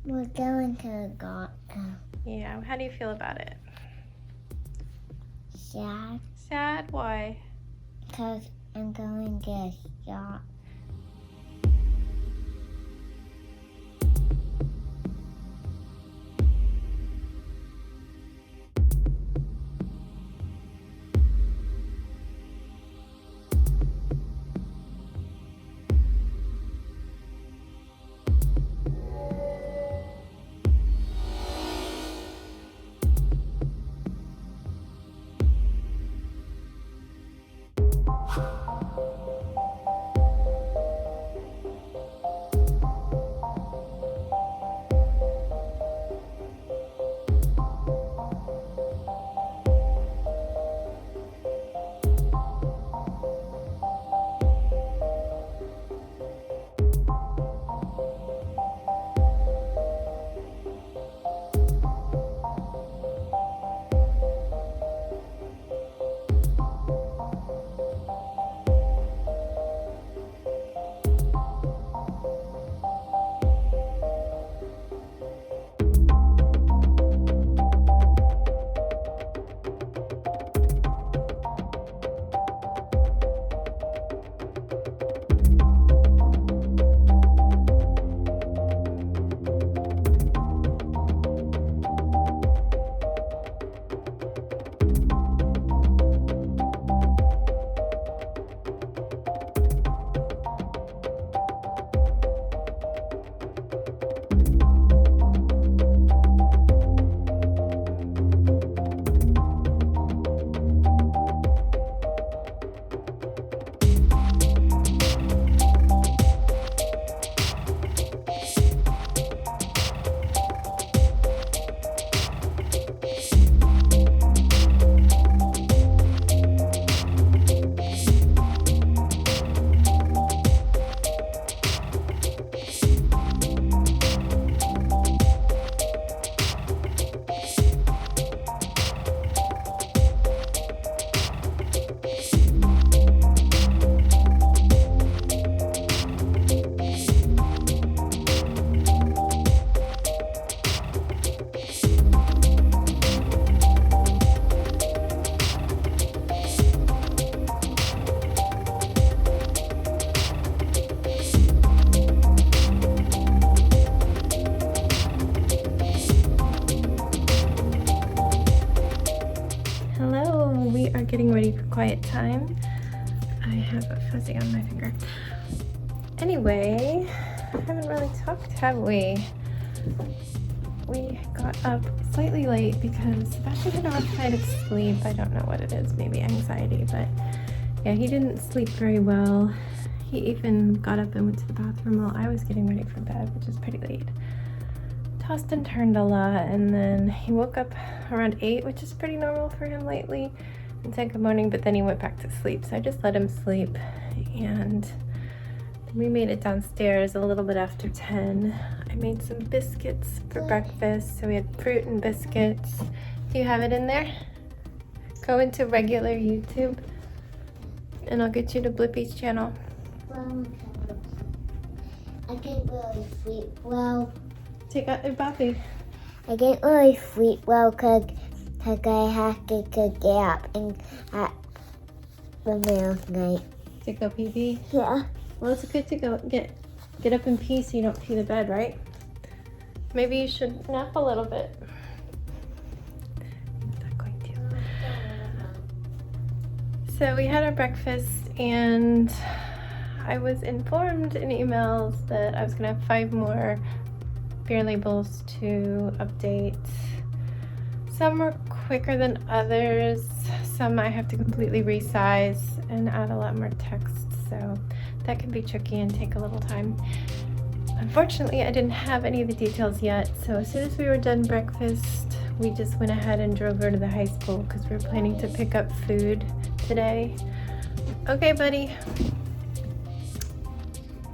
We're going to the doctor. Yeah, how do you feel about it? Sad, Sad? Why? because I'm going to get a shot. Hello, we are getting ready for quiet time. I have a fuzzy on my finger. Anyway, I haven't really talked, have we? We got up slightly late because Sebastian had a rough night of sleep. I don't know what it is, maybe anxiety, but yeah, he didn't sleep very well. He even got up and went to the bathroom while I was getting ready for bed, which is pretty late. Tossed and turned a lot, and then he woke up around 8, which is pretty normal for him lately, and said good morning, but then he went back to sleep, so I just let him sleep, and we made it downstairs a little bit after 10. I made some biscuits for breakfast, so we had fruit and biscuits. Do you have it in there? Go into regular YouTube, and I'll get you to Blippi's channel. I get really sleep well. Take out your Bobby. I get really sleep well because I have to get up and at the middle of the night. To go pee-pee? Yeah. Well, it's good to go get up in peace so you don't pee the bed, right? Maybe you should nap a little bit. I'm not going to. So we had our breakfast, and I was informed in emails that I was gonna have 5 more beer labels to update. Some are quicker than others. Some I have to completely resize and add a lot more text, so that can be tricky and take a little time. Unfortunately, I didn't have any of the details yet, so as soon as we were done breakfast, we just went ahead and drove over to the high school because we were planning to pick up food today. Okay, buddy.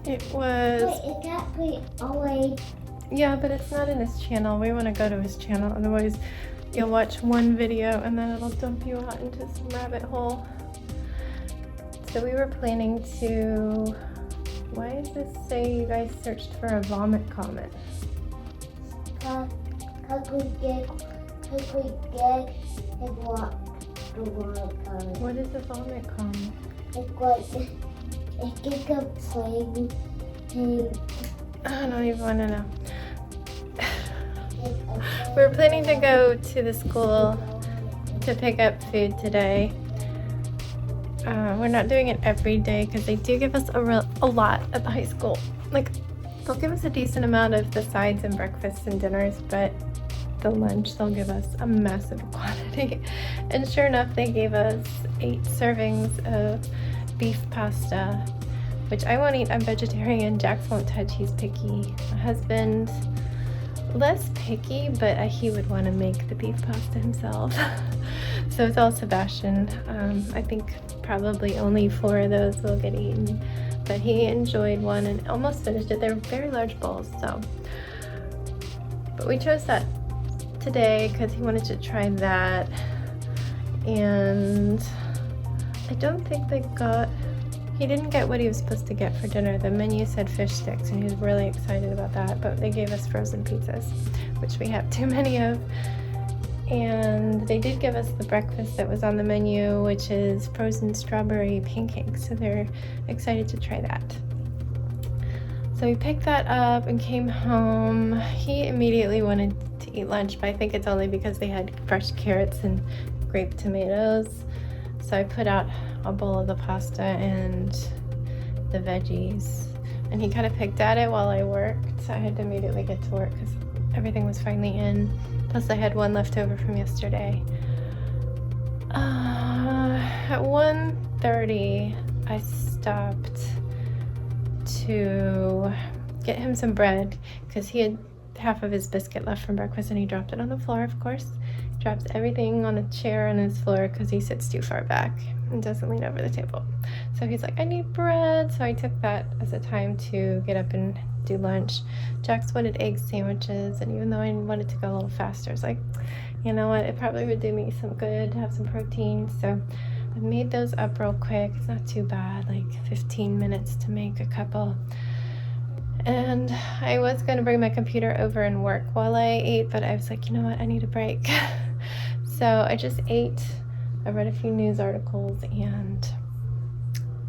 It was... Wait, is that pretty always? Yeah, but it's not in his channel. We want to go to his channel, otherwise you'll watch one video and then it'll dump you out into some rabbit hole. So we were planning to... Why does this say you guys searched for a vomit comment? Could we get and walk the vomit cone? What is the vomit cone? It's like it gets a plane and I don't even want to know. We're planning to go to the school to pick up food today. We're not doing it every day because they do give us a lot at the high school. Like, they'll give us a decent amount of the sides and breakfasts and dinners, but the lunch they'll give us a massive quantity. And sure enough, they gave us 8 servings of beef pasta, which I won't eat. I'm vegetarian. Jax won't touch. He's picky. My husband, less picky, but he would want to make the beef pasta himself. So it's all Sebastian. I think probably only 4 of those will get eaten, but he enjoyed one and almost finished it. They're very large bowls, so. But we chose that today because he wanted to try that, and I don't think he didn't get what he was supposed to get for dinner. The menu said fish sticks and he was really excited about that, but they gave us frozen pizzas, which we have too many of. And they did give us the breakfast that was on the menu, which is frozen strawberry pancakes, so they're excited to try that. So we picked that up and came home. He immediately wanted to eat lunch, but I think it's only because they had fresh carrots and grape tomatoes. So I put out a bowl of the pasta and the veggies, and he kind of picked at it while I worked, so I had to immediately get to work because everything was finally in. Plus I had one left over from yesterday. At 1:30 I stopped to get him some bread because he had half of his biscuit left from breakfast and he dropped it on the floor, of course. Drops everything on a chair on his floor because he sits too far back and doesn't lean over the table. So he's like, I need bread. So I took that as a time to get up and do lunch. Jax wanted egg sandwiches, and even though I wanted to go a little faster, I was like, you know what, it probably would do me some good to have some protein. So I made those up real quick. It's not too bad, like 15 minutes to make a couple. And I was going to bring my computer over and work while I ate, but I was like, you know what, I need a break. So I just ate, I read a few news articles, and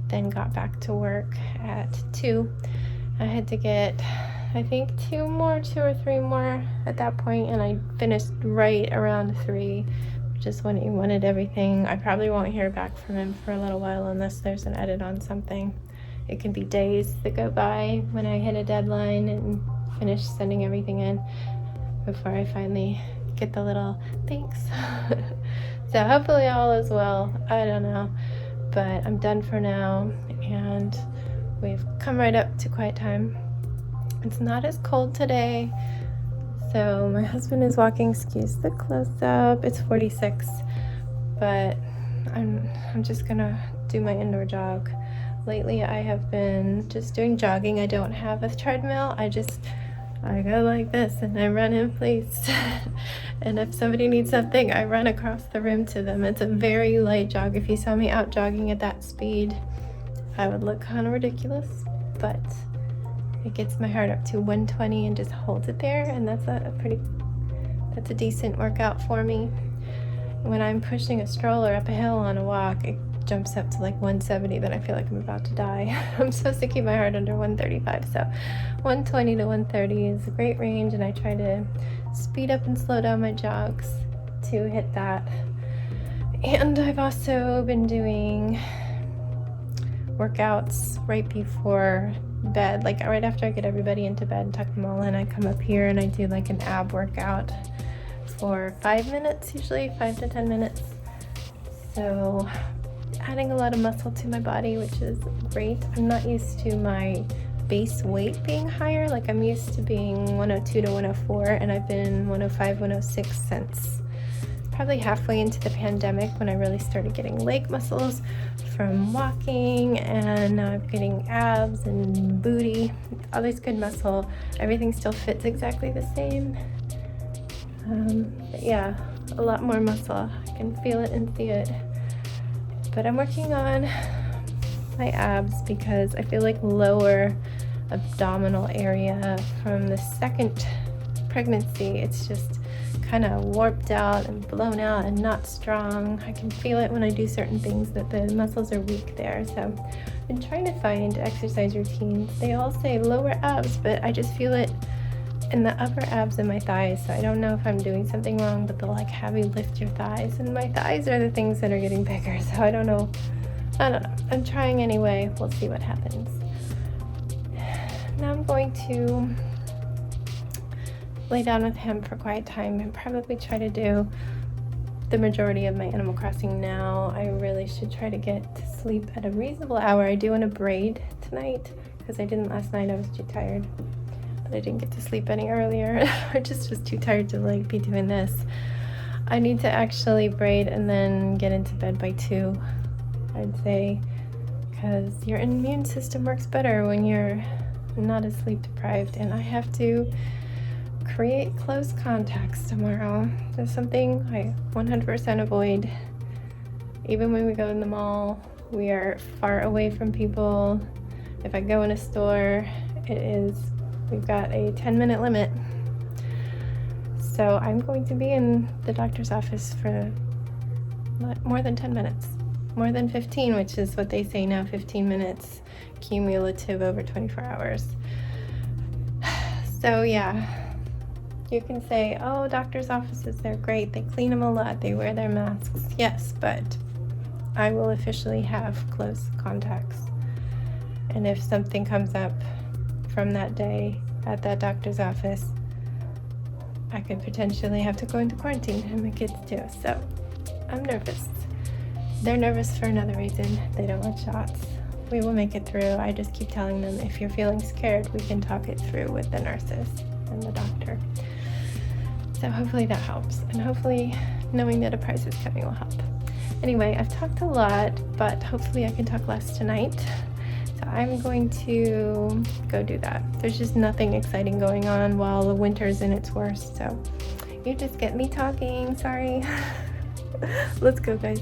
then got back to work at 2. I had to get, I think, 2 or 3 more at that point, and I finished right around 3, just when he wanted everything. I probably won't hear back from him for a little while unless there's an edit on something. It can be days that go by when I hit a deadline and finish sending everything in before I finally get the little thanks. So hopefully all is well. I don't know, but I'm done for now, and we've come right up to quiet time. It's not as cold today, so my husband is walking. Excuse the close-up. It's 46, but I'm just gonna do my indoor jog. Lately I have been just doing jogging. I don't have a treadmill. I go like this and I run in place. And if somebody needs something, I run across the room to them. It's a very light jog. If you saw me out jogging at that speed, I would look kind of ridiculous, but it gets my heart up to 120 and just holds it there, and that's a decent workout for me. When I'm pushing a stroller up a hill on a walk, it jumps up to like 170, then I feel like I'm about to die. I'm supposed to keep my heart under 135, so 120 to 130 is a great range, and I try to speed up and slow down my jogs to hit that. And I've also been doing workouts right before bed, like right after I get everybody into bed and tuck them all in. I come up here and I do like an ab workout for 5 minutes, usually 5 to 10 minutes. So adding a lot of muscle to my body, which is great. I'm not used to my base weight being higher. Like, I'm used to being 102 to 104, and I've been 105, 106 since probably halfway into the pandemic, when I really started getting leg muscles from walking, and now I'm getting abs and booty, all this good muscle. Everything still fits exactly the same. But yeah, a lot more muscle. I can feel it and see it. But I'm working on my abs because I feel like lower abdominal area from the second pregnancy. It's just kind of warped out and blown out and not strong. I can feel it when I do certain things that the muscles are weak there. So I've been trying to find exercise routines. They all say lower abs, but I just feel it in the upper abs and my thighs. So I don't know if I'm doing something wrong, but they'll like have you lift your thighs, and my thighs are the things that are getting bigger. So I don't know. I'm trying anyway. We'll see what happens. Now I'm going to lay down with him for quiet time and probably try to do the majority of my Animal Crossing now. I really should try to get to sleep at a reasonable hour. I do want to braid tonight because I didn't last night. I was too tired, but I didn't get to sleep any earlier. I just was too tired to like be doing this. I need to actually braid and then get into bed by 2, I'd say, because your immune system works better when you're not as sleep deprived. And I have to create close contacts tomorrow. That's something I 100% avoid. Even when we go in the mall, we are far away from people. If I go in a store, we've got a 10-minute limit. So I'm going to be in the doctor's office for more than 10 minutes. More than 15, which is what they say now, 15 minutes cumulative over 24 hours. So yeah. You can say, oh, doctor's offices, they're great. They clean them a lot. They wear their masks. Yes, but I will officially have close contacts. And if something comes up from that day at that doctor's office, I could potentially have to go into quarantine, and my kids too. So I'm nervous. They're nervous for another reason. They don't want shots. We will make it through. I just keep telling them, if you're feeling scared, we can talk it through with the nurses and the doctor. So hopefully that helps, and hopefully knowing that a prize is coming will help. Anyway, I've talked a lot, but hopefully I can talk less tonight. So I'm going to go do that. There's just nothing exciting going on while the winter's in its worst. So you just get me talking, sorry. Let's go, guys.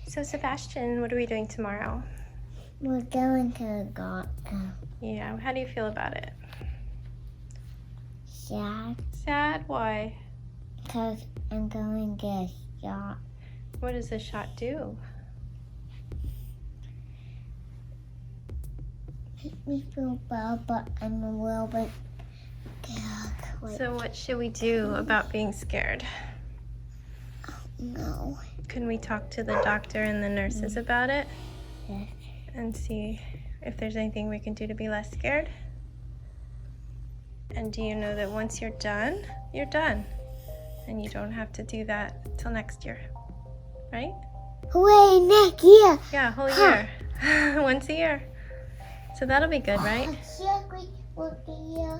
So Sebastian, what are we doing tomorrow? We're going to the doctor. Yeah, how do you feel about it? Sad, Sad? Why? because I'm going to get a shot. What does the shot do? Make me feel bad, but I'm a little bit scared. So what should we do about being scared? No. Can we talk to the doctor and the nurses about it? Yes. And see if there's anything we can do to be less scared? And do you know that once you're done, you're done? And you don't have to do that till next year, right? Hooray, next year! Yeah, whole year. Once a year. So that'll be good, right?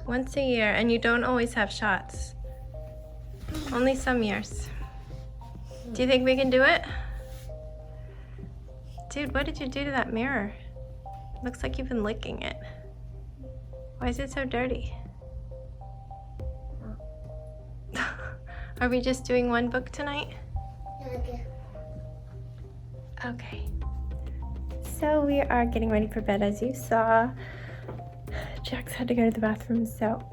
Once a year, and you don't always have shots. Only some years. Do you think we can do it? Dude, what did you do to that mirror? Looks like you've been licking it. Why is it so dirty? Are we just doing one book tonight? Okay. So we are getting ready for bed, as you saw. Jax had to go to the bathroom, so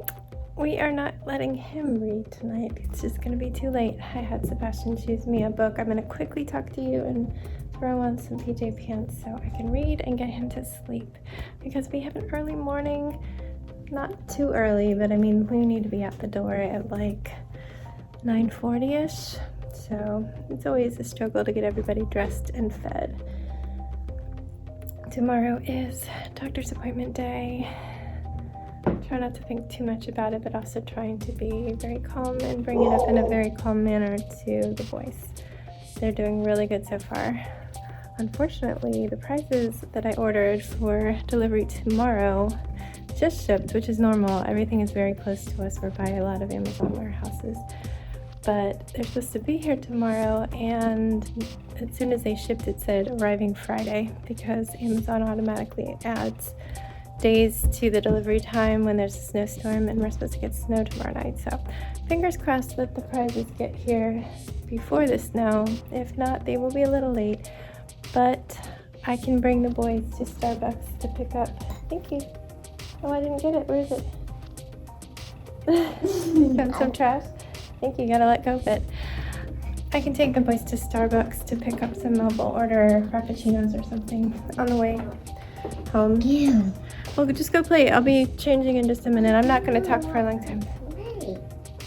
we are not letting him read tonight. It's just going to be too late. I had Sebastian choose me a book. I'm going to quickly talk to you and throw on some PJ pants so I can read and get him to sleep. Because we have an early morning. Not too early, but I mean, we need to be at the door at like 9:40ish. So it's always a struggle to get everybody dressed and fed. Tomorrow is doctor's appointment day. Try not to think too much about it, but also trying to be very calm and bring it up in a very calm manner to the boys. They're doing really good so far. Unfortunately, the prizes that I ordered for delivery tomorrow just shipped, which is normal. Everything is very close to us. We're by a lot of Amazon warehouses. But they're supposed to be here tomorrow, and as soon as they shipped, it said arriving Friday because Amazon automatically adds days to the delivery time when there's a snowstorm, and we're supposed to get snow tomorrow night. So fingers crossed that the prizes get here before the snow. If not, they will be a little late, but I can bring the boys to Starbucks to pick up. Thank you. Oh, I didn't get it. Where is it? You found some trash? I think you gotta let go of it. I can take the boys to Starbucks to pick up some mobile order frappuccinos or something on the way home. Yeah. Well, just go play. I'll be changing in just a minute. I'm not gonna talk for a long time.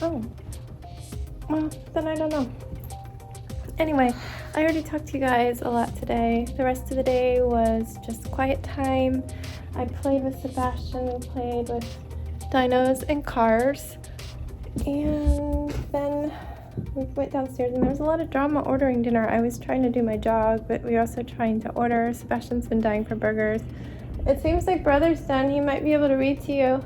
Oh. Well, then I don't know. Anyway, I already talked to you guys a lot today. The rest of the day was just quiet time. I played with Sebastian. We played with dinos and cars. And then we went downstairs, and there was a lot of drama ordering dinner. I was trying to do my jog, but we were also trying to order. Sebastian's been dying for burgers. It seems like Brother's done. He might be able to read to you.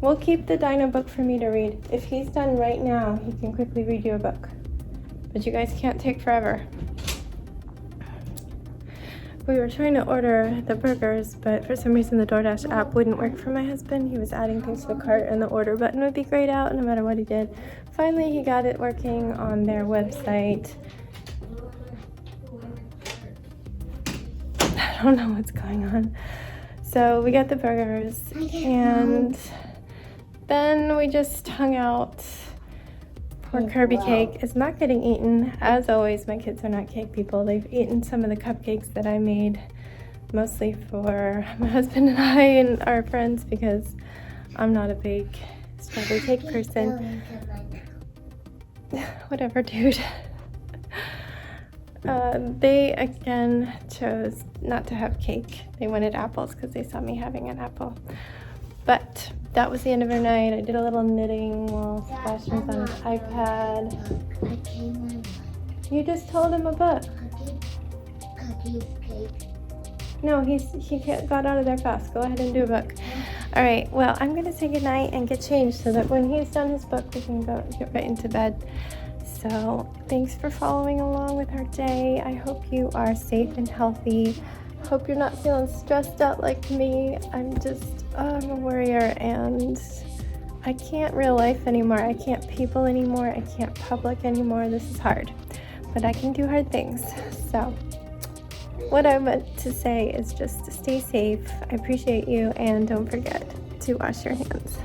We'll keep the dino book for me to read. If he's done right now, he can quickly read you a book. But you guys can't take forever. We were trying to order the burgers, but for some reason the DoorDash app wouldn't work for my husband. He was adding things to the cart, and the order button would be grayed out no matter what he did. Finally, he got it working on their website. I don't know what's going on. So we got the burgers, and then we just hung out. Poor Kirby cake is not getting eaten. As always, my kids are not cake people. They've eaten some of the cupcakes that I made, mostly for my husband and I and our friends, because I'm not a big strawberry cake person. Whatever, dude. They again chose not to have cake. They wanted apples because they saw me having an apple. But that was the end of our night. I did a little knitting while Sebastian was on his iPad. You just told him a book. No, he got out of there fast. Go ahead and do a book. All right, well, I'm going to say goodnight and get changed so that when he's done his book, we can go get right into bed. So thanks for following along with our day. I hope you are safe and healthy. Hope you're not feeling stressed out like me. I'm a worrier, and I can't real life anymore. I can't people anymore. I can't public anymore. This is hard, but I can do hard things. So what I meant to say is just stay safe. I appreciate you, and don't forget to wash your hands.